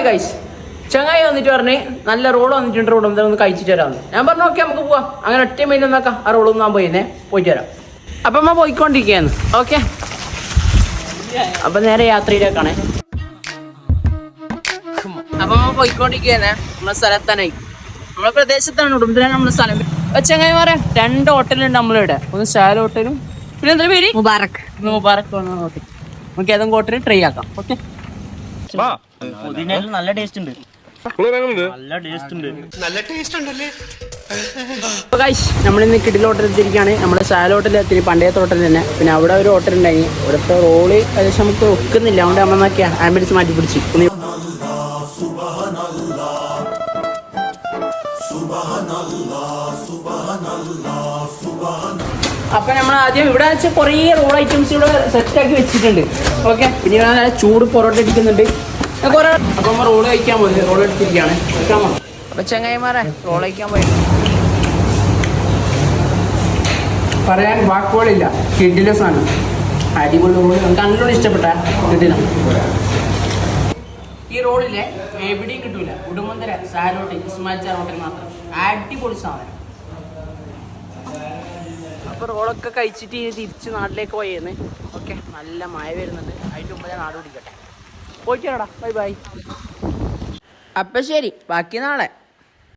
Guys. ചങ്ങായി വന്നിട്ട് പറഞ്ഞ് നല്ല റോഡ് വന്നിട്ടുണ്ട്, റോഡ് ഒന്ന് കഴിച്ചിട്ട് വരാമെന്ന്. ഞാൻ പറഞ്ഞു ഓക്കെ നമുക്ക് പോവാം. അങ്ങനെ ഒറ്റ മൈൻഡ് ഒന്നാക്കാം. ആ റോഡൊന്നും ഞാൻ പോയിട്ട് വരാം. അപ്പം അമ്മ പോയിക്കൊണ്ടിരിക്കുകയാണ്. ഓക്കെ, അപ്പം നേരെ യാത്രയിലേക്കാണേ. അപ്പം അമ്മ പോയിക്കൊണ്ടിരിക്കുകയാണ്. നമ്മളെ സ്ഥലത്താനായി, നമ്മളെ പ്രദേശത്താണ്, ഉടുമ്പലാണ് നമ്മളെ സ്ഥലം. ചങ്ങായിമാരെ 2 ഹോട്ടലുണ്ട് നമ്മളിവിടെ. ഒന്ന് സ്റ്റാൽ ഹോട്ടലും പിന്നെ എന്താ പേര് മുബാറക്. ഓക്കെ, നമുക്ക് ഏതെങ്കിലും ഹോട്ടലിൽ ട്രൈ ആക്കാം. ഓക്കെ, നല്ല ടേസ്റ്റ് ഉണ്ട്. നമ്മളിന്ന് കിടിൽ ഹോട്ടലിൽ എത്തിയിരിക്കുകയാണ്. നമ്മുടെ സാല ഹോട്ടലിൽ എത്തി, പണ്ടേത്തെ ഹോട്ടൽ തന്നെ. പിന്നെ അവിടെ ഒരു ഹോട്ടൽ ഉണ്ടായി, ഇവിടുത്തെ റോള് ഏകദേശം നമുക്ക് വെക്കുന്നില്ല. അതുകൊണ്ട് അമ്മ നോക്കിയാ ആംബുലൻസ് മാറ്റി പിടിച്ചു. അപ്പൊ നമ്മൾ ആദ്യം ഇവിടെ വെച്ച് കുറേ റോൾ ഐറ്റംസ് ഇവിടെ സെറ്റാക്കി വെച്ചിട്ടുണ്ട്. ഓക്കെ, പിന്നെ ഇവിടെ ചൂട് പൊറോട്ട അടിക്കുന്നുണ്ട് കുറെ. അപ്പൊ നമ്മൾ റോള് കഴിക്കാൻ പോകുന്നത്, റോൾ എടുത്തിരിക്കുകയാണ്. അപ്പൊ ചങ്ങായിമാരെ റോൾ കഴിക്കാൻ പോയി പറയാൻ വാക്കുകളില്ല. കിഡിലെസ് ആണ്, അടിപൊളി റോള്. നമുക്ക് നല്ലോണം ഇഷ്ടപ്പെട്ട കിഡിലാണ് ഈ റോളിലെ. എവിടെയും കിട്ടൂല. ഉടുമ്പന്തര സാരോട്ട് ഇസ്മായിൽ ചാർ ഹോട്ടൽ മാത്രം. അടിപൊളി സാധനം. അപ്പൊ റോളൊക്കെ കഴിച്ചിട്ട് തിരിച്ച് നാട്ടിലേക്ക് പോയേന്ന്. ഓക്കെ, നല്ല മഴ വരുന്നുണ്ട്. അതിൻ്റെ മുമ്പ് ഞാൻ നാട് പിടിക്കട്ടെ. പോയിട്ട് വരാടാ, ബൈ ബൈ. അപ്പം ശരി, ബാക്കി നാളെ.